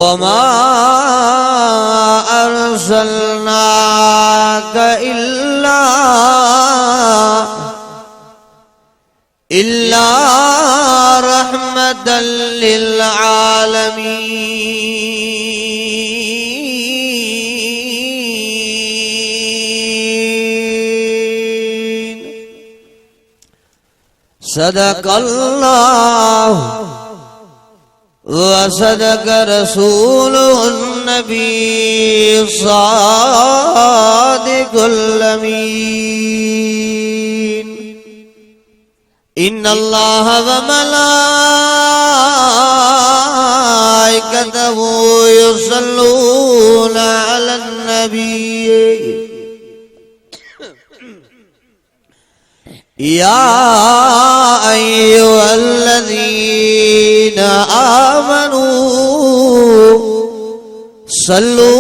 वमा अर्सलनाक इल्ला रहमतल लिल आलमीन। सदक़ल्लाहु वसदक रसूलुन नबी सादिकुल अमीन। इन्नल्लाह व मलाइकतहु युसल्लूना अलन नबी या अय्युहल्लज़ीना आमनू सल्लू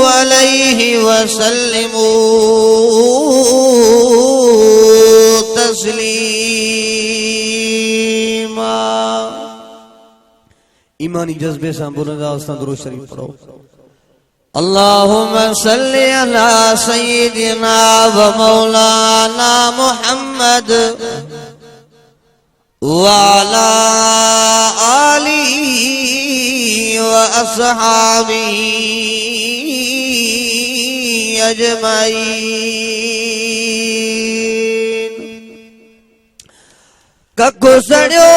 अलैहि वसल्लिमू तस्लीमा। ईमानी जज्बे से बोलना दुरूद शरीफ पढ़ो। अल्लाहुम्मा सल्ली अला सय्यिदिना व मौलाना मुहम्मद व अला आलिही व अस्हाबिही अजमईन। कक्कु सड़ियो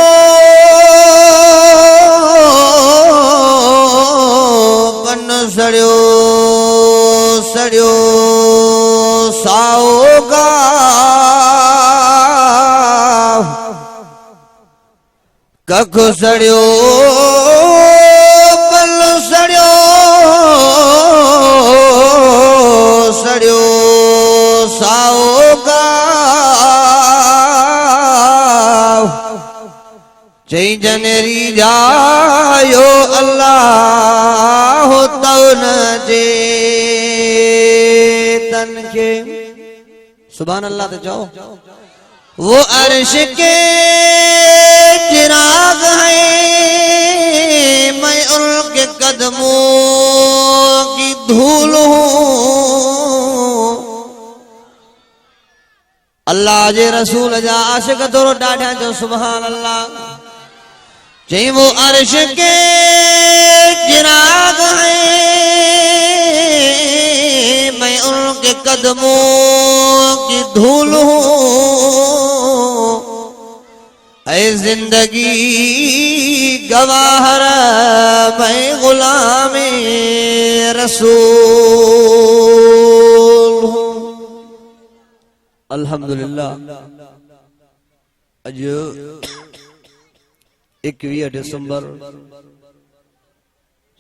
कन्नु सड़ियो सड़ियो साओगा कक्कु सड़ियो कन्नु सड़ियो सड़ियो साओगा चई जनेरी जायो अल्लाह तौन जे तन के सुभान अल्लाह तो जाओ। वो अर्श के चिराग है मैं उनके कदमों की धूल हूँ। अल्लाह जे रसूल जा आशिक तोरो डाढ़ा जो सुभान अल्लाह। चई वो अर्श के चिराग है मैं उनके कदमों की धूल हूँ। ऐ जिंदगी गवाहर मैं गुलामे रसूल हूँ। अल्हम्दुलिल्लाह अज 21 दिसंबर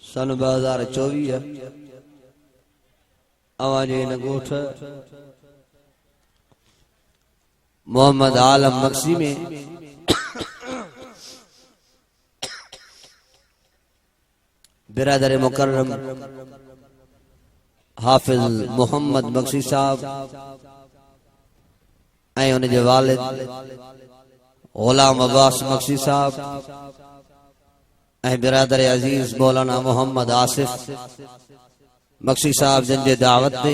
सन 2024 आवाजे नगोठ मोहम्मद आलम मक्सी में बिरादर मुकर्रम हाफिज मोहम्मद मक्सी साहब ऐं उन जे वालिद गुलाम अब्बास मक्सी साहब ऐं बिरादर अजीज मौलाना मोहम्मद आसिफ मक्सी साहब जिन जे दावत ते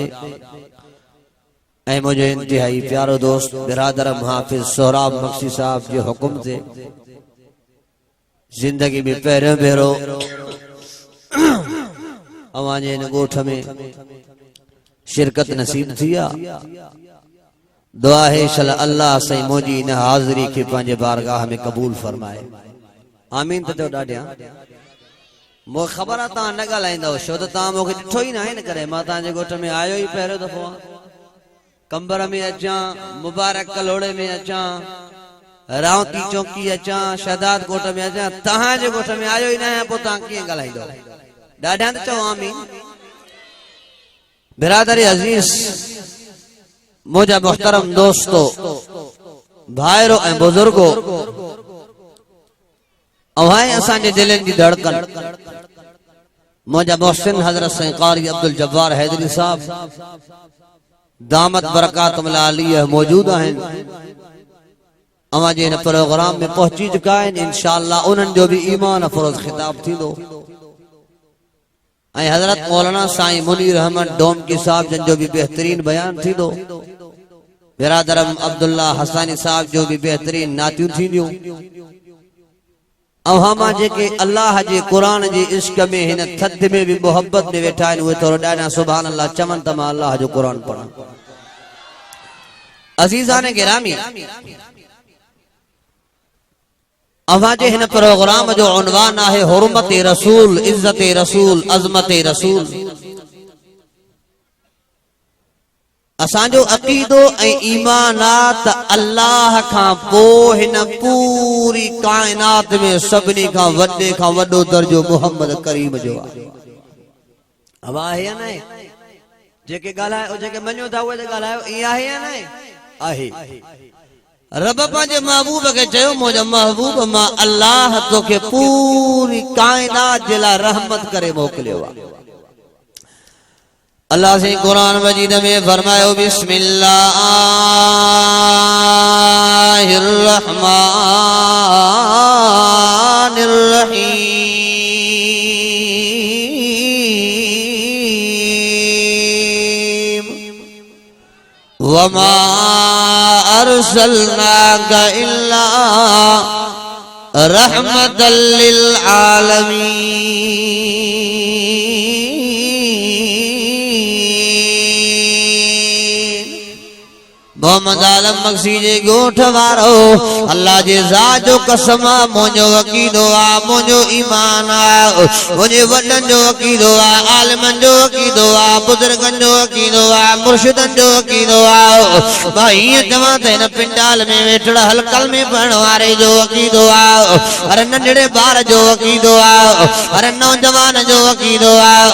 ऐं मुझे इंतहाई प्यारो दोस्त बिरादर हाफिज सोहराब मक्सी साहब जे हुक्म ते जिंदगी में पहिरियों भेरो अवां जे इन ॻोठ में शिरकत नसीब थी आहे। दुआ है शल अल्लाह सही मुझी इन हाज़री के पंहिंजे बारगाह में कबूल फरमाए। आमीन तो ॾाढिया मो ख़बर आहे तव्हां न ॻाल्हाईंदव छो त तव्हां मूंखे ॾिठो ई न आहे। न करे मां तव्हांजे ॻोठ में आयो ई पहिरियों दफ़ो आहे। कंबर में अचां मुबारक कलोड़े में अचां रावती चौकी अचां शहदाद ॻोठ में अचां तव्हांजे ॻोठ में आयो ई न आहियां पोइ तव्हां कीअं ॻाल्हाईंदव। ॾाढा त चओ आमीन। बिरादर अजीज मुझा मुहतरम दोस्तों भाइरो ऐं बुजुर्गो अवाए असांजे दिलनि जी धड़कन मुझा मोहसिन हजरत साईं कारी अब्दुल जब्बार हैदरी साहब दामत बरकातुहुम आलिया मौजूद आहिनि। अवां जे इन प्रोग्राम में पहुंची चुका आहिनि। इंशाअल्लाह उन्हनि जो भी ईमान अफरोज खिताब थींदो। ऐं हज़रत मौलाना साईं मुनीर अहमद डोम की साहब जन जो भी बेहतरीन बयान थी दो बिरादरम अब्दुल्ला हसानी साहब जो भी बेहतरीन नातियूं थींदियूं ऐं हमा जेके अल्लाह जे क़ुरान जे इश्क में हिन थद में भी मोहब्बत में वेठा आहिनि उहे थोरो ॾाढा सुभान अल्लाह चवनि त मां अल्लाह जो क़ुरान पढ़ां। अज़ीज़ान गिरामी अवां जे हिन प्रोग्राम जो उन्वान आहे हुर्मत रसूल इज्जत रसूल अज़मत रसूल। असांजो अक़ीदो ऐं ईमानात अल्लाह खां पोइ हिन पूरी कायनात में सभिनी खां वॾो दर्जो मोहम्मद करीम जो आहे। अवा आहे या न जेके ॻाल्हायो जेके मञो था उहे ॻाल्हायो ईअं आहे या न आहे। रब पंहिंजे महबूब खे चयो मुंहिंजो महबूब मां अल्लाह तोखे पूरी कायनात जे लाइ रहमत करे मोकिलियो आहे। अल्लाह से कुरान मजीद में फरमायो बिस्मिल्लाहिर्रहमानिर्रहीम वमा अर्सलनाका इल्ला रहमतल लिल आलमीन। मोहम्मद आलम मक्सी जे गोठ वारो अल्लाह जे ज़ात जो कसम मुंहिंजो अक़ीदो आहे मुंहिंजो ईमान आहे मुंहिंजे वॾनि जो अक़ीदो आहे आलिमनि जो अक़ीदो आहे बुज़ुर्गनि जो अक़ीदो आहे मुर्शिदनि जो अक़ीदो आहे। मां हीअं चवां त हिन पिंडाल में वेठल हलकल में पढ़ण वारे जो अक़ीदो आहे हर नंढड़े ॿार जो अक़ीदो आहे हर नौजवान जो अक़ीदो आहे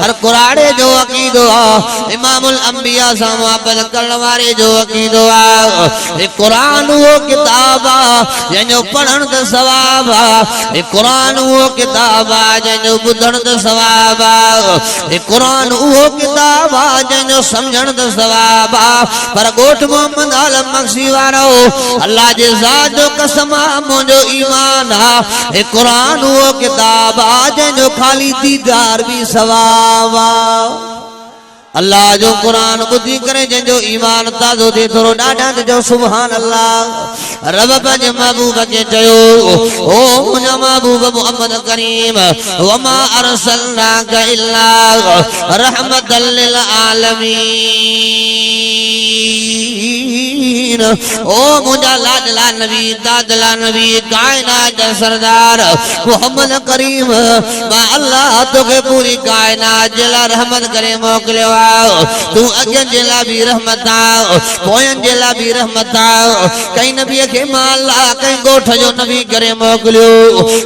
हर कुराड़े जो अक़ीदो आहे इमामुल अंबिया सां मुहबत करण वारे जो अक़ीदो आहे। कुरान वो किताब आहे जंहिंजो पढ़ण त सवाब आहे कुरान वो किताब आहे जंहिंजो ॿुधण त सवाब आहे कुरान उहो किताब आहे जंहिंजो समझण त सवाब आहे। पर ॻोठ मोहम्मद आलम मक्सी वारो अल्लाह जे ज़ात जो कसम मुंहिंजो ईमान आहे कुरान उहो किताब आहे जंहिंजो ख़ाली दीदार भी सवाब आहे। अल्लाह जो कुरान बुद्धि करे जंहिंजो ईमान ताज़ो थिए थोरो ॾाढा जो सुभान अल्लाह। रब पंहिंजे महबूब खे चयो ओ मुंहिंजा महबूब मोहम्मद करीम वमा अर्सलनाका इल्ला रहमतल लिल आलमीन। ओ मुंहिंजा लाडला नबी दादला नबी कायनात जा सरदार मोहम्मद करीम मां अल्लाह तोखे पूरी कायनात जे लाइ रहमत करे मोकिलियो आहे। तू अगन जे लाइ भी रहमत आहे पोयन जे लाइ भी रहमत आहे। कई नबी के मां अल्लाह कई गोठ जो नबी करे मोकिलियो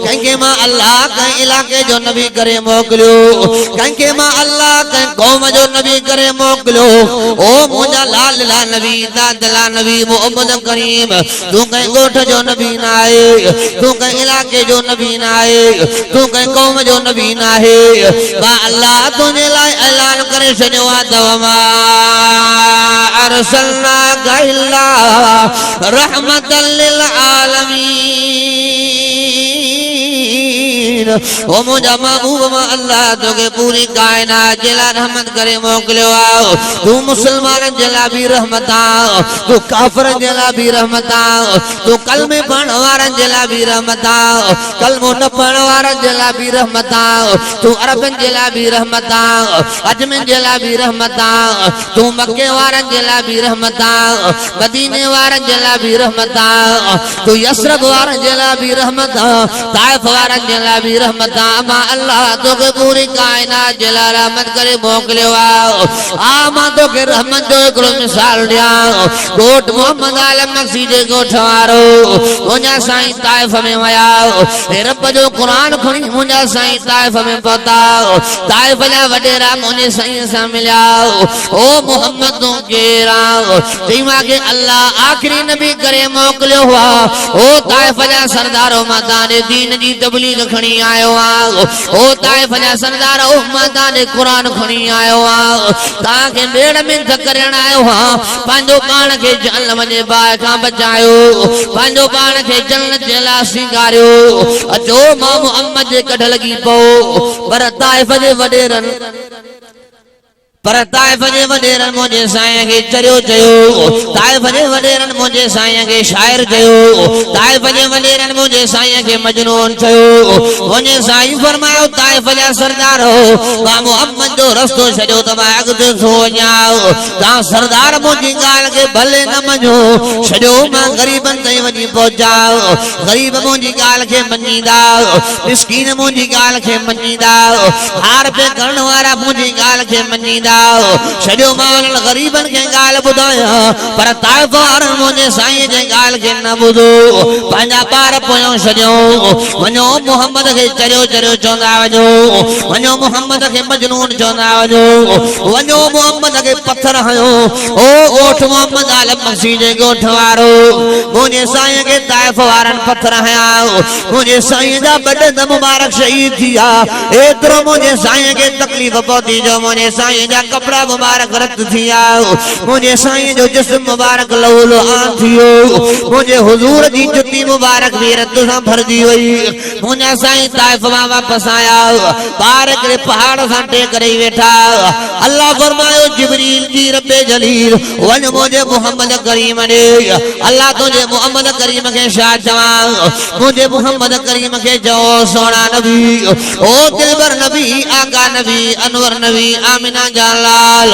कई के मां अल्लाह कई इलाके जो नबी करे मोकिलियो कई के मां अल्लाह कई कौम जो नबी करे मोकिलियो। ओ मुंहिंजा लाडला नबी दादला नबी मोहम्मद करीम तू कई गोठ जो नबी न आहे तू कई इलाके जो नबी न आहे तू कई कौम जो नबी न आहे। मां अल्लाह तुंहिंजे लाइ ऐलान करे छॾियो वमा अर्सलनाका इल्ला रहमतल लिल आलमीन। ओ मुंहिंजा महबूब मां अल्लाह तोखे पूरी कायनात जे लाइ रहमत करे मोकिलियो आहे। तू मुसलमाननि जे लाइ भी रहमत आहे तू काफ़िरनि जे लाइ भी रहमत आहे तू कलमे पढ़ण वारनि जे लाइ भी रहमत आहे कलमो न पढ़ण वारनि जे लाइ भी रहमत आहे तू अरबनि जे लाइ भी रहमत आहे अजमिन जे लाइ भी रहमत आहे तू मक्के वारनि जे लाइ भी रहमत आहे मदीने वारनि जे लाइ भी रहमत आहे तू यसरब वारनि जे लाइ भी रहमत आहे ताइफ वारनि जे लाइ भी रहमत आहे। मां अल्लाह तोखे पूरी कायनात जे लाइ रहमत करे मोकिलियो आहे। आ मां तोखे रहमत जो हिकिड़ो मिसाल ॾियां ॻोठ मोहम्मद आलम मक्सी जे ॻोठ वारो मुंहिंजा साईं ताइफ में विया रब जो क़ुरान खणी मुंहिंजा साईं ताइफ में पहुता ताइफ जा वॾेरा मुंहिंजे साईं सां मिलिया ओ मोहम्मद तूं केरु आहे चई मूंखे अल्लाह आख़िरी नबी करे मोकिलियो हुआ ओ ताइफ जा सरदारो मां तव्हांजे दीन जी तबलीग खणी खणी आयो आ ओ ताइफ जा सरदार उम्मतां ने कुरान खणी आयो आ तां के बेड़ में धकरण आयो आ पंहिंजो पाण खे जल वञे बाहि खां बचायो पंहिंजो पाण खे जन्नत जे लाइ सिंगारियो अचो मां मुहम्मद जे कढ लगी पो पर ताइफ जे वडेरन मुझे साईं के चरियो चयो ताइफ जे वडेरन मुझे साईं के शायर चयो ताइफ जे वडेरन मुझे साईं के मजनून चयो मुझे साईं फरमायो ताइफ जा सरदार मां मुहम्मद जो रस्तो छॾियो त मां अॻिते थो वञां तव्हां सरदार मुंहिंजी ॻाल्हि खे भले न मञो छॾियो मां ग़रीबनि ताईं वञी पहुचां ग़रीब मुंहिंजी ॻाल्हि खे मञींदा मिस्कीन मुंहिंजी ॻाल्हि खे मञींदा हार पे करण वारा मुंहिंजी ॻाल्हि खे मञींदा छॾियो मां ग़रीबनि खे ॻाल्हि ॿुधायां पर ताइफ वारनि मुंहिंजे साईं जे ॻाल्हि खे न ॿुधो पंहिंजा ॿार पोयों छॾियो वञो मुहम्मद खे चरियो चरियो चवंदा वञो मुहम्मद खे मजनून चवंदा वञो मुहम्मद खे पत्थर हयो ओ ॻोठ मुहम्मद आलम मसीह जे ॻोठ वारो मुंहिंजे साईं खे ताइफ वारनि पत्थर हया मुंहिंजे साईं जा ॿ मुबारक शहीद थी विया एतिरो मुंहिंजे साईं खे तकलीफ़ पहुती जो मुंहिंजे साईं जा कपड़ा मुबारक रत थिया मुझे साईं जो जिस्म मुबारक लहू लुहान थियो मुझे हुजूर जी जुती मुबारक भी रत सां भरजी वई मुझे साईं ताइफ मां वापस आया बार के पहाड़ सां टे करे वेठा अल्लाह फरमायो जिब्रील जी रब्बे जलील वन मुझे मोहम्मद करीम ने अल्लाह तुझे मोहम्मद करीम के शा चवा मुझे मोहम्मद करीम के जो सोना नबी ओ दिलबर नबी आका नबी अनवर नबी आमिना लाल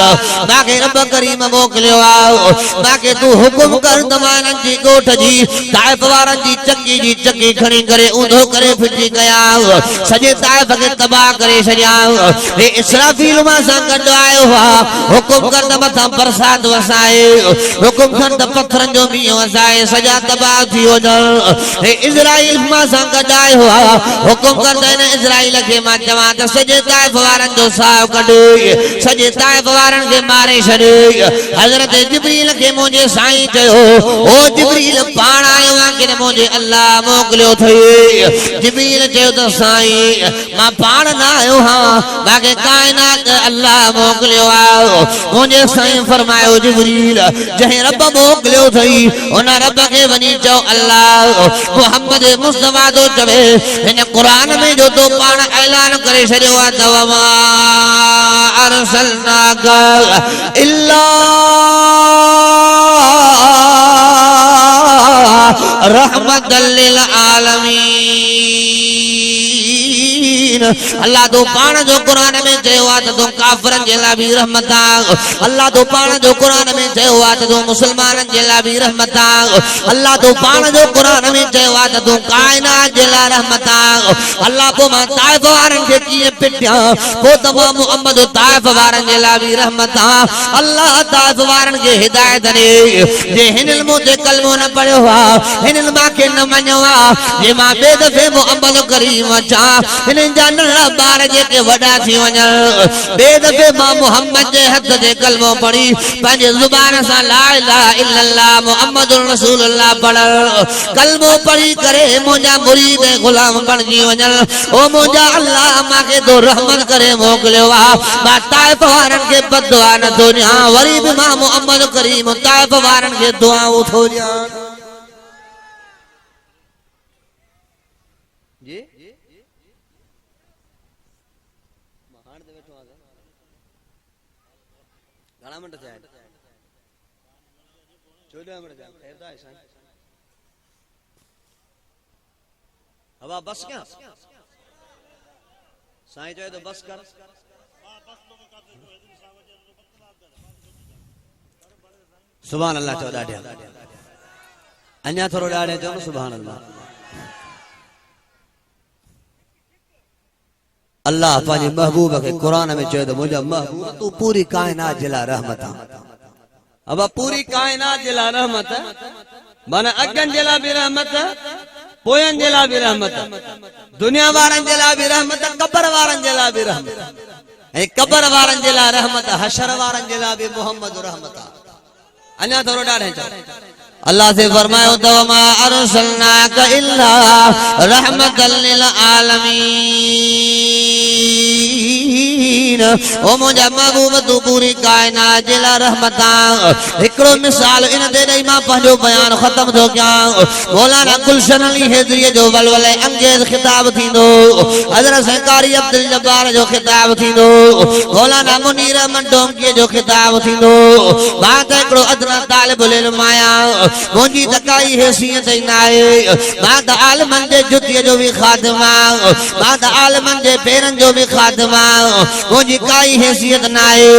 बाके रब करीम मोकलियो आओ बाके तू हुकुम कर तमानन जी गोठ जी ताइफ वारन जी चक्की खणी करे ऊंधो करे फिटी गया सजे ताइफ के तबाह करे छड़िया ए इसराफील मा सा गड आयो हुआ हुकुम कर त मथा बरसात वसाए हुकुम कर त पत्थरन जो मींह वसाए सजा तबाह थी वजन ए इजराइल मा सा गड आयो हुआ हुकुम कर त इजराइल के मा जमा त सजे ताइफ वारन जो साव कढ सजे ताइफ वारन के मारे छड़े हजरत जिब्रील के मुझे साईं चयो ओ जिब्रील पाण आयो आ के मुझे अल्लाह मोकलियो थई जिब्रील चयो त साईं मां पाण ना आयो हां बाके कायनात अल्लाह मोकलियो आ मुझे साईं फरमायो जिब्रील जहे रब मोकलियो थई उन रब के वनी चो अल्लाह मोहम्मद मुस्तफा तो चवे इन कुरान में जो तो पाण ऐलान करे छड़ियो आ तवा अरसलनाका इल्ला रहमतल लिल आलमीन अल्लाह तो पाण जो कुरान में चयो आ त तू काफरन जे लाइ भी रहमत आ अल्लाह तो पाण जो कुरान में चयो आ त तू मुसलमानन जे लाइ भी रहमत आ अल्लाह तो पाण जो कुरान में चयो आ त तू कायनात जे लाइ रहमत आ अल्लाह को मां ताइफ वारन के कीअं पिटिया को तमाम मोहम्मद ताइफ वारन जे लाइ भी रहमत आ अल्लाह ताइफ वारन के हिदायत ने जे हिनल मुझे कलमो न पढ़ियो आ हिनल मां के न मञो आ जे मां बे दफे मोहम्मद करीम चा हिनन जा नंढा ॿार जेके वॾा थी वञनि बे दफे मां मोहम्मद जे हथ ते कलमो पढ़ी पंहिंजे ज़ुबान सां ला इलाहा इल्लल्लाह मुहम्मदुर रसूलुल्लाह पढ़ कलमो पढ़ी करे मुंहिंजा मुरीद गुलाम बणजी वञनि ओ मुंहिंजा अल्लाह मूंखे तो रहमत करे मोकिलियो आ मां ताइफ वारनि खे बददुआ नथो ॾियां वरी बि मां मुहम्मद करीम ताइफ वारनि खे दुआऊं थो ॾियां जी घणा मिनट थिया 14 मिनट थिया खैर दा साईं हवा बस क्या साईं चए तो बस कर सुभान अल्लाह चो ॾाढे अञा थोरो ॾाढे चो न सुभान अल्लाह अल्लाह पांजे महबूब के कुरान में चयो तो मुझा महबूब तू पूरी कायनात जिला रहमत अब पूरी कायनात जिला रहमत माना अगन जिला भी रहमत पोयन जिला भी रहमत दुनिया वारन जिला भी रहमत कब्र वारन जिला भी रहमत ए कब्र वारन जिला रहमत हशर वारन जिला भी मोहम्मद रहमत अञा थोरो ॾाढे चओ अल्लाह से फरमायो तो मा अरसलनाका इल्ला रहमतल लिल आलमीन। ओ मुझा महबूब तू पूरी कायनात जिला रहमता। एकड़ो मिसाल इन दे दई मां पंहिंजो बयान खत्म थो कयां। मौलाना गुलशन अली हैदरी जो वलवले अंगेज खिताब थींदो, हजरत सरकारी अब्दुल जब्बार जो खिताब थींदो, मौलाना मुनीर अहमद डोमकी जो खिताब थींदो। बात एकड़ो अदना तालिबुल इल्म आया, मुंहिंजी त काई हैसियत ई नाहे। मां त आलमन जे जुतीअ जो बि ख़ादिम आहियां, मां त आलमन जे पेरनि जो बि ख़ादिम आहियां। मुंहिंजी काई हैसियत नाहे,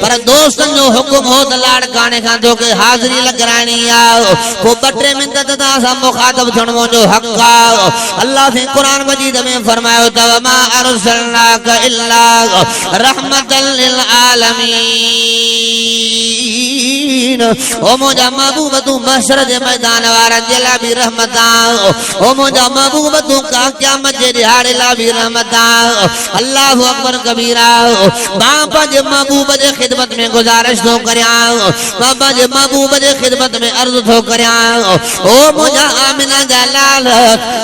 पर दोस्तनि जो हुकुम हो त लाड़काणे खां तोखे हाज़िरी लॻाइणी आहे। पोइ 2-3 मिंट त तव्हां सां मुखातब थियणु मुंहिंजो हक़ आहे। अल्लाह से क़ुरान मजीद में फरमायो अथव मा अरसलनाका इल्ला रहमतल लिल आलमीन। ओ मुंहिंजा महबूब तू महशर जे मैदान वारनि जे लाइ बि रहमत आहे। ओ मुंहिंजा महबूब तू क़यामत जे ॾिहाड़े लाइ बि रहमत आहे। अल्लाहु अकबर कबीरा। मां पंहिंजे महबूब जे ख़िदमत में गुज़ारिश थो करियां, मां पंहिंजे महबूब जे ख़िदमत में अर्ज़ थो करियां। ओ मुंहिंजा आमिना जा लाल,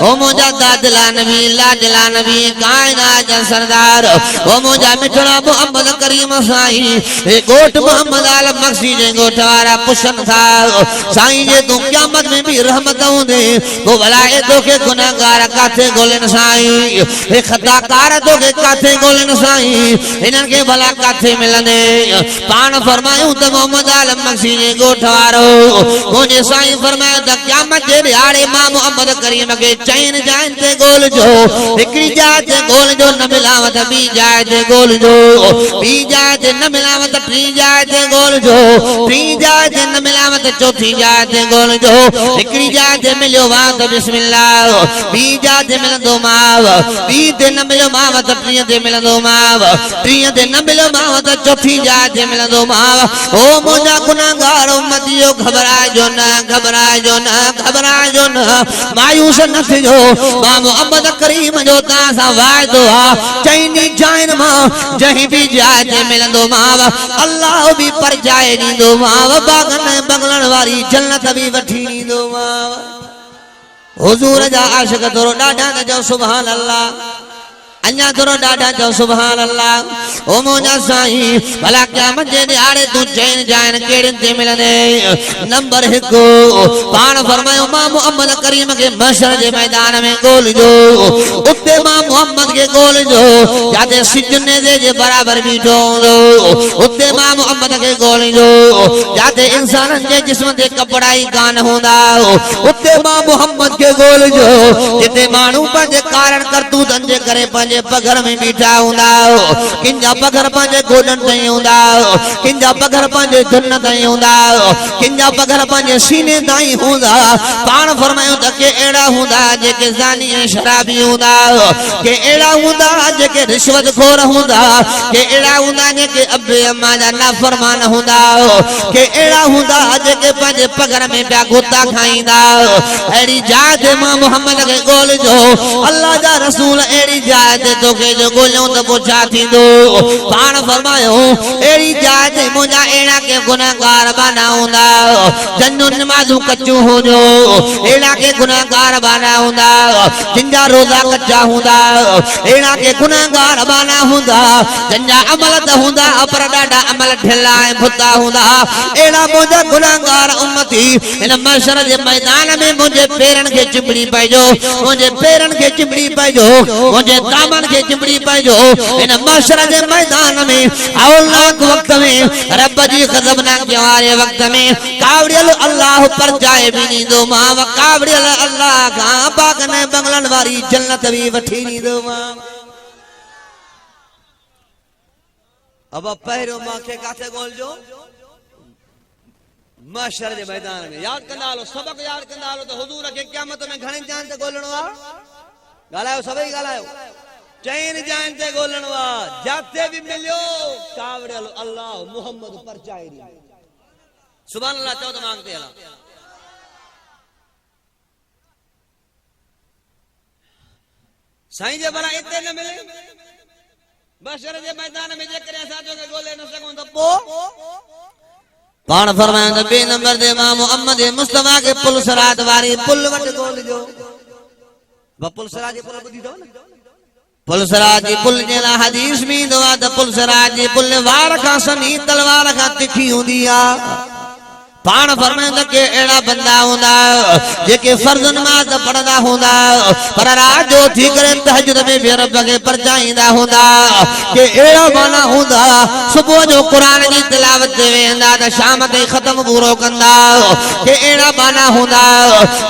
ओ मुंहिंजा दादला नबी लाडला नबी कायनात जा सरदार, ओ मुंहिंजा मिठड़ा मोहम्मद करीम साईं, हे ॻोठ मोहम्मद आलम मक्सी जे ॻोठ वारा पुछनि था साईं जे तूं क़यामत में भी रहमत हूंदे पोइ भला तोखे गुनाहगार काथे ॻोल्हनि साईं, हे ख़ताकार तोखे काथे ॻोल्हनि साईं, हिननि खे भला काथे मिलंदे। पाण फरमायूं त मोहम्मद आलम मक्सी जे ॻोठ वारो मुंहिंजे साईं फरमायो त क़यामत जे ॾिहाड़े मां मोहम्मद करीम खे 4 जाइनि ते ॻोल्हजो, हिकिड़ी जाइ ते ॻोल्हजो न मिलांव त ॿी जाइ ते ॻोल्हजो, ॿी जाइ ते न मिलांव त 3 जाइ ते ॻोल्हजो, 3 जाइ ते न मिलांव त 4 जाइ ते ॻोल्हजो। हिकिड़ी जाइ ते मिलियो मां त बिस्मिल्लाह, ॿी जाइ ते मिलंदो माव, ॿी ते न मिलियो माव त 3 ते मिलंदो माव, 3 ते न मिलियो माव त 4 जाइ ते मिलंदो माव। ओ मुंहिंजा गुनाहगार उम्मतियो घबराइजो न, घबराइजो न, घबराइजो न, मायूस न थिजो। मां मोहम्मद करीम जो तव्हां सां वाइदो आहे, 4 जाइनि मां जंहिं बि जाइ ते मिलंदो माव अल्लाह बि परजाए ॾींदो माव, बागनि बंगलनि वारी जन्नत बि वठी ॾींदो माव। हुजूर जा आशिक थोरो ॾाढा त चओ सुभान अल्लाह, अञा थोरो ॾाढा चओ सुभान अल्लाह। ओ मुंहिंजा साईं भला क़यामत जे ॾिहाड़े तूं 4 जाइनि कहिड़ियुनि ते मिलंदे। नंबर 1 पाण फरमायो मां मोहम्मद करीम खे महशर जे मैदान में ॻोल्हजो, उते मां मोहम्मद खे ॻोल्हजो जिते सिजने जे बराबर बीठो हूंदो, उते मां मोहम्मद खे ॻोल्हजो जिते इंसाननि जे जिस्म ते कपड़ा ई कान हूंदा, उते मां मोहम्मद खे ॻोल्हजो जिते माण्हू पंहिंजे कारण करतूतनि जे करे पंहिंजे पगर में बीठा हूंदा, किंजा पगर पंहिंजे गोॾनि ताईं हूंदा, किंजा पगर पंहिंजे धुन ताईं हूंदा, किंजा पगर पंहिंजे सीने ताईं हूंदा। पाण फरमायो त के अहिड़ा हूंदा जेके ज़ानी ऐं शराबी हूंदा, के अहिड़ा हूंदा जेके रिश्वत खोर हूंदा, के अहिड़ा हूंदा जेके अबे अम्मा जा नाफरमान हूंदा, के अहिड़ा हूंदा जेके पंहिंजे पगर में पिया गोता खाईंदा। अहिड़ी जाइ ते मां मोहम्मद खे ॻोल्हजो, अल्लाह जा रसूल अहिड़ी जाइ ते तोखे जो ॻोल्हियूं त पोइ छा थींदो। पाण फरमायो अहिड़ी जाइ ते मुंहिंजा अहिड़ा के गुनाहगार बाना हूंदा जंहिंजूं नमाज़ूं कचियूं हुजो, अहिड़ा के गुनाहगार बाना हूंदा जिनजा रोज़ा कचा हूंदा, अहिड़ा के गुनाहगार बाना हूंदा जंहिंजा अमल त हूंदा पर ॾाढा अमल ढिला ऐं भुता हूंदा। अहिड़ा मुंहिंजा गुनाहगार उम्मती हिन महशर जे मैदान में मुंहिंजे पेरनि खे चिंबड़ी पइजो, मुंहिंजे पेरनि खे चिंबड़ी पइजो, मुंहिंजे दामन खे चिंबड़ी पइजो। इन महशर जे मैदान में औलाक वक्त में रब जी ग़ज़बनाक वारे वक्त में कावड़ियल अल्लाह पर जाए भी ॾींदो मां, कावड़ियल अल्लाह खां बागने बंगलनि वारी जन्नत भी वठी ॾींदो मां। अब पहिरियों मूंखे काथे ॻोल्हजो, महशर जे मैदान में। याद कंदा हलो, सबक याद कंदा हलो त हुजूर खे क़यामत में घणे जाइनि ते ॻोल्हणो आहे। ॻाल्हायो सभई ॻाल्हायो, 4 जाइनि ते ॻोल्हणो आहे, जिते बि मिलियो कावड़ियल अल्लाह मुहम्मद परचाए ॾींदो। सुभान अल्लाह चओ त मां अॻिते हलां। साईं जे भला हिते न मिले महशर जे मैदान में जेकॾहिं असां तोखे ॻोल्हे न सघूं त पोइ पाण फरमाया बे नंबर दे मां मोहम्मद मुस्तफा के पुल सरात वारी पुल वट गोल जो पुल सरात जे पुल बुधी दो पुल सरात जे पुल जे ला हदीस में दवा द पुल सरात जे पुल वार का सनी तलवार का तिखी हुंदी आ पाण फरमाइंदा के एड़ा बंदा हुंदा जेके फर्ज नमाज पढ़दा हुंदा पर रात जो थी करे तहज्जुद में भी रब के परचाईंदा हुंदा के एड़ा माना हुंदा सुबह जो कुरान की तिलावत वेंदा त शाम ते खत्म पूरो कंदा के एड़ा माना हुंदा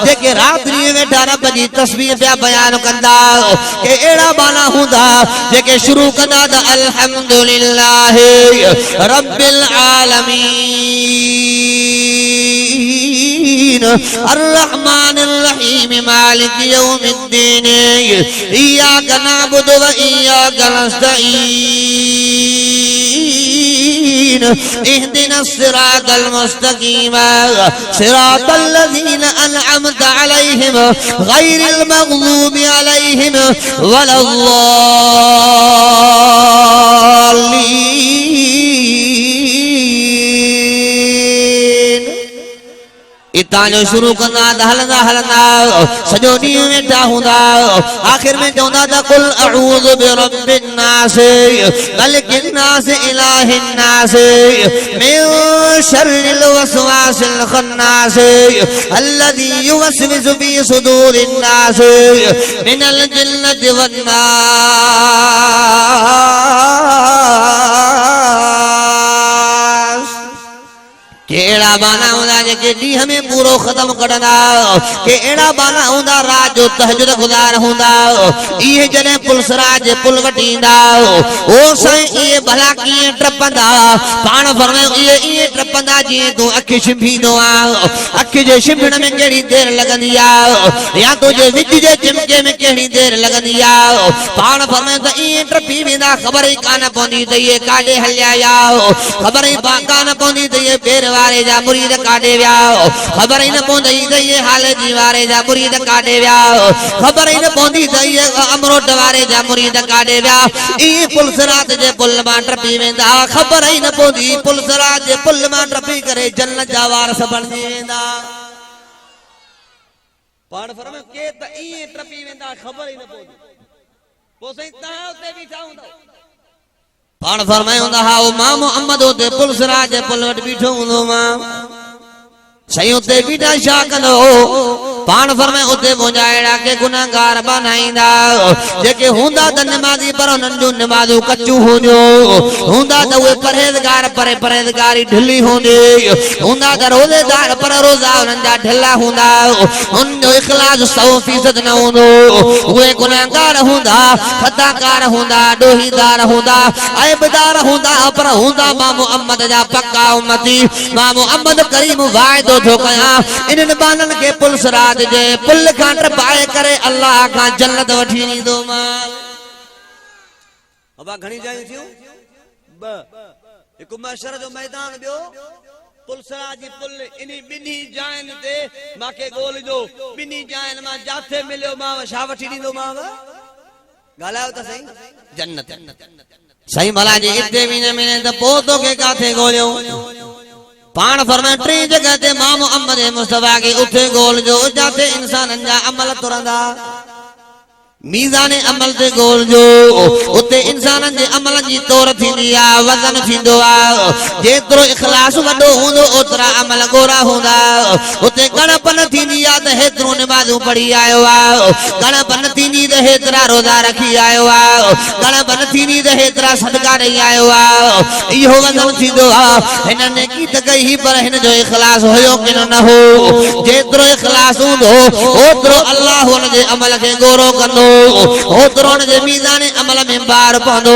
जेके रात्रि वेठा रब जी तस्बीह पिया बयान कंदा के एड़ा माना हुंदा जेके शुरू कंदा त अल्हम्दुलिल्लाह रब्बिल आलमीन الرحمن الرحيم مالك يوم الدين إياك نعبد وإياك نستعين اهدنا الصراط المستقيم صراط الذين أنعمت عليهم غير المغضوب عليهم ولا الضالين इतानो शुरू करना हलना हलना सजो ॾींहुं वेठा हूंदा आखिर में चवंदा त कुल अऊज़ु बिरब्बिन नास मलिकिन नास इलाहिन नास मिन शर्रिल वसवासिल खन्नास अल्लज़ी युवस्विसु फी सुदूरिन नास मिनल जिन्नति वन नास केड़ा बाना हुंदा जेके ॾींहं में पूरो खत्म कढंदा के एड़ा बाना हुंदा रात जो तहज्जुद गुज़ार हुंदा इहे जॾहिं पुलसराज जे पुल वटि ईंदा ओ साईं इहे भला कीअं टपंदा पाण फरमायो इहे टपंदा जीअं तूं अखि छिंभींदो आहे अखि जे छिंभण में कहिड़ी देर लॻंदी आहे या तुंहिंजे विच जे चिमके में कहिड़ी देर लॻंदी आहे पाण फरमायो त इहे टपी वेंदा ख़बर ई कान पवंदी त इहे काॾे हलिया या ख़बर ई कान पवंदी त इहे पेर वारे जा मुरीद काॾे विया ख़बर ई न पवंदी त इहे हाल जी वारे जा मुरीद काॾे विया ख़बर ई न पवंदी त इहे अमरोट वारे जा मुरीद काॾे विया इहे पुलसरात जे पुल मां टपी वेंदा ख़बर ई न पवंदी पुलसरात जे पुल मां टपी करे जन्नत जा वारस बणजी वेंदा पाण फरमायो के त इहे टपी वेंदा ख़बर ई न पवंदी पोइ साईं तव्हां उते बीठा हूंदा पाण फरमायो हा ओ मां मोहम्मद उते पुलसराज जे पुल वटि बीठो हूंदो मां सही उते बीठा छा कंदो पाण फरमायो उते मुंहिंजा अहिड़ा के गुनाहगार बनाईंदा जेके हूंदा त नमाज़ी पर उन्हनि जूं नमाज़ूं कचूं हूंदियूं हूंदा त उहे परहेज़गार पर परहेज़गारी ढिली हूंदी हूंदा त रोज़ेदार पर रोज़ा उन्हनि जा ढिला हूंदा उन्हनि जो इख़लास 100% न हूंदो उहे गुनाहगार हूंदा खताकार हूंदा ॾोहीदार हूंदा ऐबदार हूंदा पर हूंदा मां मोहम्मद जा पक्का उम्मती मां मोहम्मद करीम वाइदो थो कयां इन्हनि बाननि खे पुलसराज जे पुल खां टपाए करे अल्लाह खां जन्नत वठी ईंदो मां अबा घणी जायूं थियूं ब हिकु महशर जो मैदान ॿियो पुलसराज जी पुल इन्ही ॿिन्ही जायुनि ते मांखे ॻोल्हिजो ॿिन्ही जायुनि मां जाथे मिलियो मां छा वठी ॾींदो मां ॻाल्हायो त सही जन्नत सही भला जी हिते बि न मिले त पोइ तोखे काथे ॻोल्हियो पाण फरमाए टी जगह ते मां मोहम्मद मुस्तफा के उथे ॻोल्हिजो जाते इंसाननि जा अमल तुरंदा मीज़ाने अमल ते ॻोल्हिजो उते इंसाननि जे अमल जी तौर थींदी आहे वज़न थींदो आहे जेतिरो इख़लास वॾो हूंदो ओतिरा अमल गोरा हूंदा उते गणपन थींदी आहे त हेतिरो नमाज़ूं पढ़ी आयो आहे गणपन थींदी त हेतिरा रोज़ा रखी आयो आहे गणपन थींदी त हेतिरा सदका ॾेई आयो आहे इहो वज़न थींदो आहे हिनने की त कई पर हिन जो इख़लास हुयो कि न हो जेतिरो इख़लास हूंदो ओतिरो अल्लाह हुन जे अमल खे गोरो कंदो ओतिरो हुन जे मीज़ाने अमल में बार पवंदो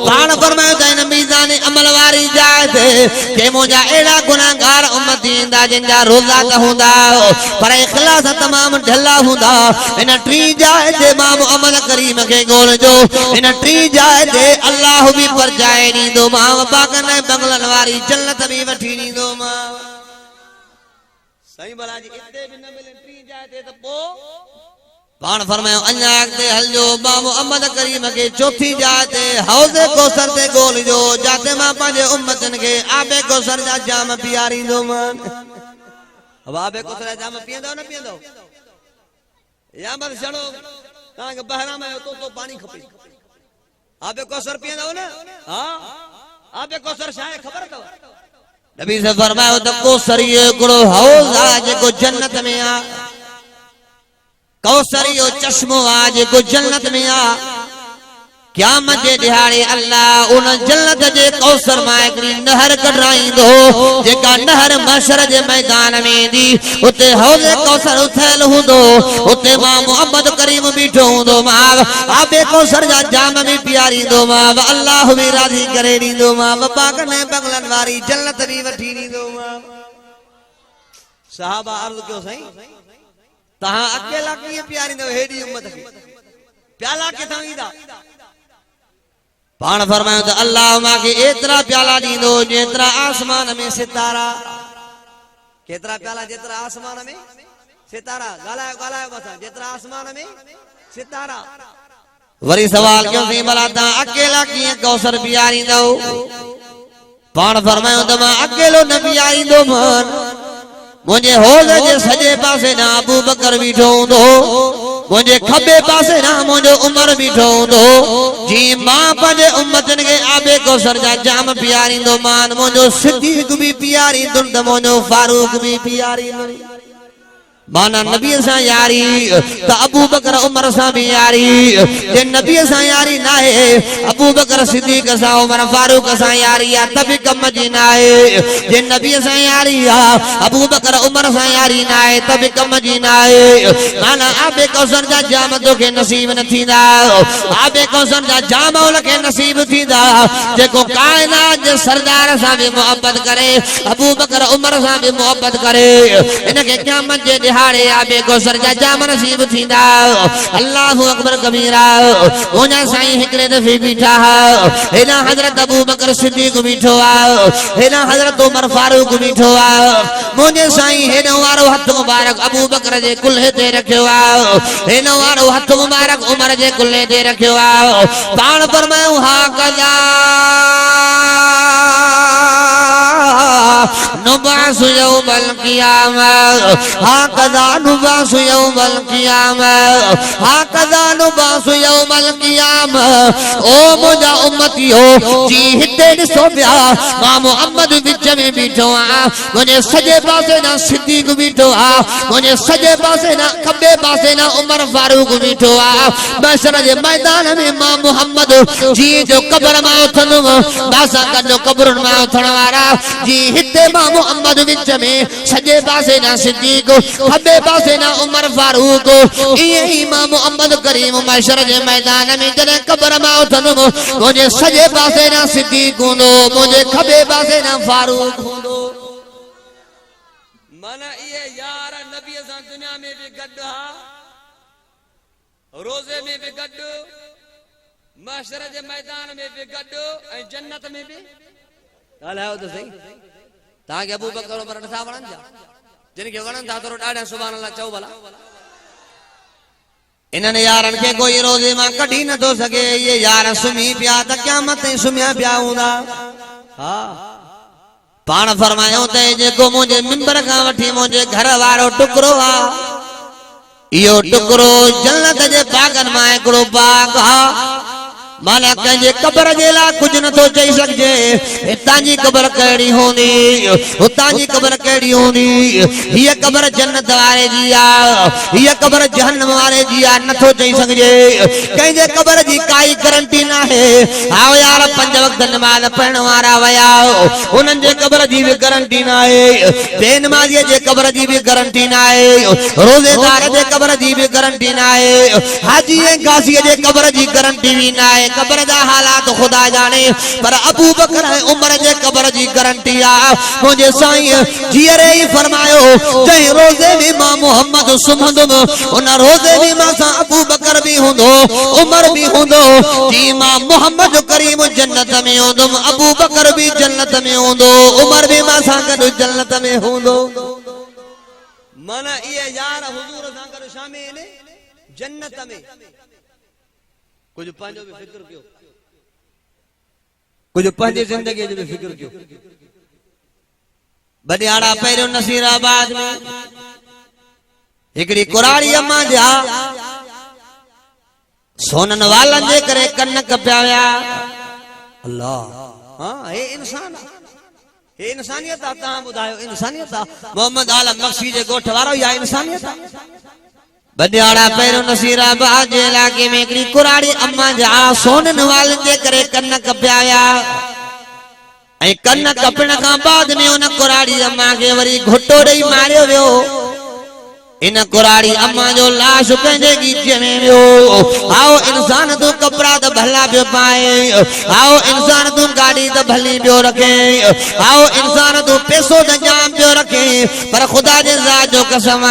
पाण फरमायो त हिन मीज़ाने अमल वारी जाइ ते के मुंहिंजा अहिड़ा गुनाहगार उम्मती ईंदा जिन जा रोज़ा त हूंदा पर इख़लास तमामु ढिला हूंदा हिन टी जाइ ते मां मोहम्मद करीम खे ॻोल्हिजो हिन टी जाइ ते अल्लाह बि परचाए ॾींदो मां बाग़नि ऐं बंगलनि वारी जन्नत बि वठी ॾींदो मां सही भला जी हिते बि न मिले टी जाइ ते त पोइ पान फरमायो अन्या अगते हलजो बा मोहम्मद करीम के चौथी जाते हौज़े कौसर ते गोल जो जाते मां पांजे उम्मतन के आबे कौसर जा जाम पियारी दो मान अब आबे कौसर जा जाम पियंदो न पियंदो या मत छड़ो ता के बहरा में तो पानी खपे आबे कौसर पियंदो न हां आबे कौसर शाय खबर तो नबी से फरमायो तो कौसर ये गुड़ो हौज़ आज को जन्नत में आ कौसरियो चश्मो आज को जन्नत में आ क़यामत जे दिहाड़े अल्लाह उन जन्नत जे कौसर मां हिकड़ी नहर कढाईंदो जेका नहर महशर जे मैदान में दी उते हौज़े कौसर उथल हुंदो उते मां मोहम्मद करीम बीठो हुंदो मां आबे कौसर जा जाम भी पियारींदो मां अल्लाह भी राज़ी करे ॾींदो मां पाक ने बंगलन वारी जन्नत भी वठी ॾींदो मां सहाबा अर्ज़ कयो साईं तहां अकेला कीअं पियारींदो हेडी उम्मत खे प्याला किथां ईंदा पाण फरमायो त अल्लाह मांखे एतिरा प्याला ॾींदो जेतिरा आसमान में सितारा केतिरा प्याला जेतिरा आसमान में सितारा ॻाल्हायो ॻाल्हायो बस जेतिरा आसमान में सितारा वरी सवाल क्यों थी भला तहां अकेला कीअं कौसर पियारींदो पाण फरमायो त मां अकेलो न पियारींदो मान मुझे हौज़ जे सजे पासे ना अबू बकर बीठो हुंदो मुझे खबे पासे ना मुझे उमर बीठो हुंदो जी मां पंहिंजे उम्मतन के आबे कौसर जा जाम पियारींदो मान मुझो सिद्दीक भी पियारींदो त मुझो फारूक भी पियारींदो माना नबी सा यारी त अबू बकर उमर सा भी यारी जे नबी सा यारी ना है अबू बकर सिद्दीक सा उमर फारूक सा यारी या तब कम जी ना है जे नबी सा यारी आ अबू बकर उमर सा यारी ना है तब कम जी ना है माना आबे कौसर जा जाम तो के नसीब न थींदा आबे कौसर जा जाम उन के नसीब थींदा जेको कायनात जे सरदार सा भी मोहब्बत करे अबू बकर उमर सा भी मोहब्बत करे इनके क़यामत जे हारे आबे कौसर जा जाम नसीब थींदा अल्लाहु अकबर कबीरा ओना साईं हिकड़े दफे बीठा हेना हजरत अबू बकर सिद्दीक बीठो आ हेना हजरत उमर फारूक बीठो आ मुझे साईं हेनो वारो हथ मुबारक अबू बकर जे कुल्हे ते रखियो आ हेनो वारो हथ मुबारक उमर जे कुल्हे ते रखियो आ पाण फरमायो हा कदा नुबास यौमल क़ियामत हाकदा नुबास यौमल क़ियामत हाकदा नुबास यौमल क़ियामत ओ मुझा उम्मतियो जी हिते ॾिसो पिया मां मोहम्मद विच में बीठो आ मुझे सजे पासे ना सिद्दीक बीठो आ मुझे सजे पासे ना खबे पासे ना उमर फारूक बीठो आ महशर जे मैदान में मां मोहम्मद जी जो कब्र मां उथंदुम बासा कजो कब्रुन मां उथण वारा जी हिते मां मोहम्मद विच में सजे पासे ना सिद्दीक खबे पासे ना उमर फारूक इहे ही मां मोहम्मद करीम महशर जे मैदान में जॾहिं कब्र मां उथंदुम मुझे सजे पासे ना सिद्दीक हूंदो मुझे खबे पासे ना फारूक हूंदो माना इहे यार नबी सां दुनिया में भी गॾु हा रोज़े में भी गॾु महशर जे मैदान में भी गॾु ऐं जन्नत में भी ॻाल्हायो त सही ताके अबू बकर उमर नथा वणन जा जिन के वणन था तो ॾाढा सुभान अल्लाह चओ भला इन्हनि यारनि खे कोई रोज़े मां कढी नथो सघे ये यार सुम्ही पिया त क़यामत ताईं सुम्हिया पिया हूंदा हा पाण फरमायो त जेको मुंहिंजे मिंबर खां वठी मुंहिंजे घर वारो टुकरो आ इहो टुकरो जन्नत जे बागन मां हिकिड़ो बाग हा माना कंहिंजे कब्र जे लाइ कुझु नथो चई सघिजे हितां जी कब्र कहिड़ी हूंदी हुतां जी कब्र कहिड़ी हूंदी हीअ कब्र जन्नत वारे जी आ हीअ कब्र जहन्नम वारे जी आ नथो चई सघिजे कंहिंजे कब्र जी काई गारंटी न आहे आओ यार 5 वक्त नमाज़ पढ़ण वारा वया उन्हनि जे कब्र जी भी गारंटी न आहे बेनमाज़ीअ जे कब्र जी भी गारंटी न आहे रोज़ेदार जे कब्र जी भी गारंटी न आहे हाजी ऐं गाज़ीअ जे कब्र जी गारंटी भी न आहे कब्र जा हालात खुदा जाने पर अबू बकर है उमर जे कब्र जी गारंटी आ मुझे साईं जीअरे ही फरमायो जंहिं रोज़े में मां मोहम्मद सुम्हंदुम उन रोज़े में मां सां अबू बकर भी हूंदो उमर भी हूंदो जी मां मोहम्मद करीम जन्नत में हूंदुम अबू बकर भी जन्नत में हूंदो उमर भी मां सां गॾु जन्नत में हूंदो माना ये यार हुजूर सां गॾु शामिल जन्नत में कुछ पंहिंजो भी फिक्र कयो कुछ पंहिंजी जिंदगी जो भी फिक्र कयो बडियाड़ा पहिरियों नसीराबाद में हिकड़ी कुराड़ी अम्मा जा सोनन वालन जे करे कन कपिया विया अल्लाह हां हे इंसान हे इंसानियत आ तहां बुधायो इंसानियत आ मोहम्मद आलम मक्सी जे गोठ वारो या इंसानियत आ बडियाड़ा पहिरियों नसीराबाद जे इलाके में हिकड़ी कुराड़ी अम्मा जा सोनन वालन जे करे कन कपिया विया ऐं कन कपण खां बाद में उन कुराड़ी अम्मा के वरी घुटो ॾेई मारियो वियो इन कुराड़ी अम्मा जो लाश पंहिंजे गीचे में वियो आओ इंसान तू कपड़ा तो भला पियो पाए आओ इंसान तू गाड़ी तो भली पियो रखे आओ इंसान तू पैसो तो जाम पियो रखे पर खुदा जे ज़ात जो कसम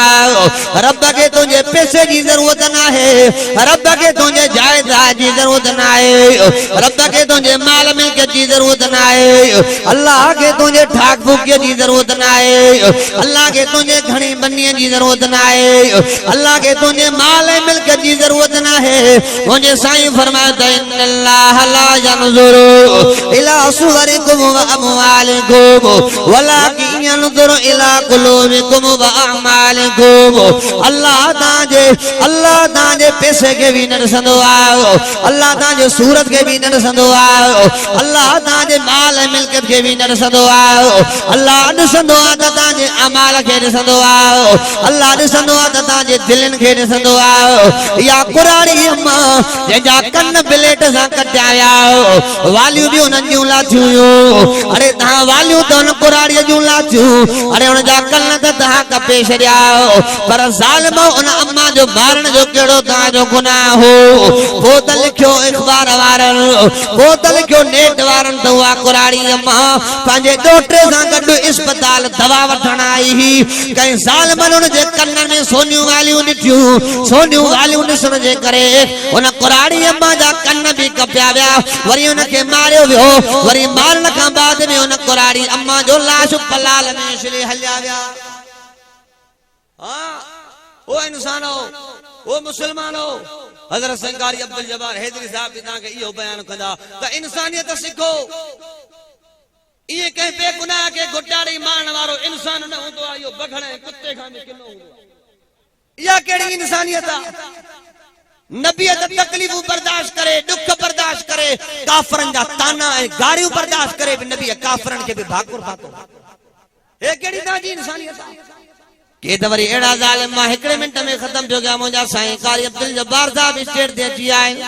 रब के तुझे पैसे की जरूरत ना है रब के तुझे जायदाद की जरूरत ना है रब के तुझे माल मिल्कियत की जरूरत ना है अल्लाह के तुझे ठाक फूकियत की जरूरत ना है अल्लाह के तुझे घणी बन्नी की जरूरत ना है अल्लाह के तुझे माल मिल्कियत की जरूरत ना है मुझे साईं फरमाता है इन्नल्लाह ला यंजुरु इला सुवरिकुम व अमवालिकुम वलाकिन यंजुरु इला कुलूबिकुम व अमालिकुम अल्लाह ताजे पैसे के भी न ॾिसंदो आहे अल्लाह ताजे सूरत के भी न ॾिसंदो आहे अल्लाह ताजे माल मिल्कियत के भी न ॾिसंदो आहे अल्लाह ॾिसंदो आहे त ताजे अमाल खे ॾिसंदो आहे अल्लाह ॾिसंदो आहे त ताजे दिलनि खे ॾिसंदो आहे या कुराड़ी अम्मा जंहिंजा कन ब्लेड सां कटिया विया वालियूं बि उन्हनि जूं लाथियूं हुयूं अरे तव्हां वालियूं त उन कुराड़ीअ जूं लाथियूं अरे हुनजा कन त तव्हां कपे छॾिया पर ज़ालिम उन अम्मा जो मारण जो कहिड़ो तव्हांजो गुनाह हो पोइ त लिखियो इख़बार वारनि पोइ त लिखियो नेट वारनि त उहा कुराड़ी अम्मा पंहिंजे ॾोहिटे सां गॾु इस्पताल दवा वठण आई हुई कंहिं ज़ालिमनि उन जे कननि में सोनियूं वालियूं ॾिठियूं सोनियूं वालियूं ॾिसण जे करे उन कुराड़ी अम्मा जा कन भी कपिया विया वरी उनखे मारियो वियो वरी मारण खां बाद में उन कुराड़ी अम्मा जो लाश पलाल में छिले हलिया विया हां ओ इंसानो ओ मुसलमानो हज़रत संगारी अब्दुल जब्बार हैदरी साहब भी तव्हांखे इहो बयान कंदा त इंसानियत सिखो ये कहीं बेगुनाह के गुटाड़ी मारण वारो इंसान न हूंदो आहे इहो बघड़ ऐं कुत्ते खां बि किनो हूंदो आहे इहा कहिड़ी इंसानियत आहे नबी त तकलीफ़ूं बर्दाश्त करे दुख बर्दाश्त करे काफरनि जा ताना ऐं गारियूं बर्दाश्त करे बि नबी काफरनि खे बि भाकुर पातो हे कहिड़ी तव्हांजी इंसानियत आहे के त वरी अहिड़ा ज़ालिम मां हिकिड़े मिंट में ख़तम थियो कया मुंहिंजा साईं कारी अब्दुल जब्बार साहब स्टेज ते अची आहिनि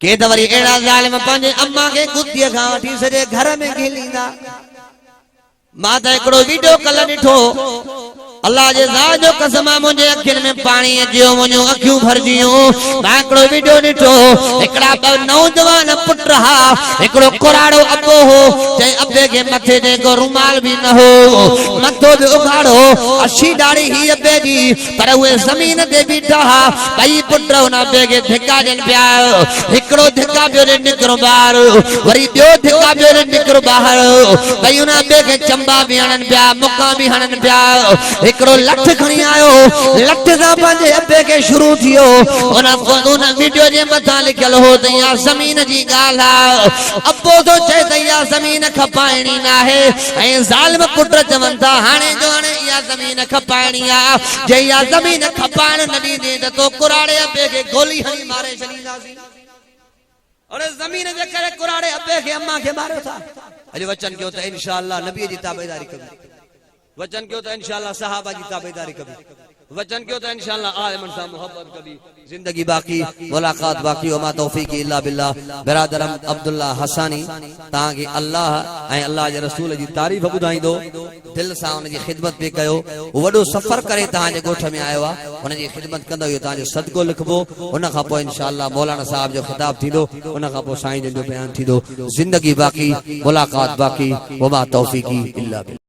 के त वरी अहिड़ा ज़ालिम पंहिंजे अम्मा खे गुत्तीअ खां वठी सॼे घर में घिलींदा मां त हिकिड़ो वीडियो कल्ह ॾिठो अल्लाह जे ज़ात जो कसम मुझे अखियुनि में पानी अचियो मुंहिंजूं अखियूं भरजियूं मां हिकिड़ो वीडियो ॾिठो हिकिड़ा नौजवान पुट हा हिकिड़ो कुराड़ो अबो हो जंहिं अबे के मथे ते को रुमाल भी न हो मथो बि उघाड़ो अछी दाढ़ी ही अबे जी पर उहे ज़मीन ते बीठा हा ॿई पुट उन अबे खे धिका ॾियनि पिया हिकिड़ो धिका पियो ॾे निकिरो ॿाहिरि वरी ॿियो धिका पियो ॾे निकिरो ॿाहिरि ॿई उन अबे खे चंबा बि हणनि पिया मुका बि हणनि पिया हिकिड़ो लठ खणी आयो लठ सां पंहिंजे अबे खे शुरू थियो उन वीडियो जे मथां लिखियल हो त इहा ज़मीन जी ॻाल्हि आहे अबो थो चए त इहा ज़मीन खपाइणी न आहे ऐं ज़ालिम पुट चवनि था हाणे जो हाणे इहा ज़मीन खपाइणी आहे जे इहा ज़मीन खपाइण न ॾींदी त तो कुराड़े अबे खे गोली हणी मारे छॾींदासीं और ज़मीन जे करे कुराड़े अबे खे अम्मा खे मारियो था अॼु वचन कयो त इंशाअल्लाह नबी जी ताबेदारी कबी वचन क्यों तो इंशाअल्लाह सहाबा की ताबेदारी कभी वचन क्यों तो इंशाअल्लाह आलिमन से मोहब्बत कभी जिंदगी बाकी मुलाकात बाकी वमा तौफीक इल्ला बिल्लाह बिरादरम अब्दुल्ला हसानी ताकि अल्लाह ऐं अल्लाह जे रसूल जी तारीफ़ ॿुधाईंदो दिल सां उन जी खिदमत पे कयो वॾो सफ़र करे तव्हां जे ॻोठ में आयो आहे उन जी खिदमत कंदो इहो तव्हां जो सदको लिखबो उन खां पोइ इंशाअल्लाह मौलाना साहब जो खिताब थींदो उन खां पोइ साईं जो बयान थींदो जिंदगी बाकी मुलाकात बाकी वमा तौफीक इल्ला बिल्लाह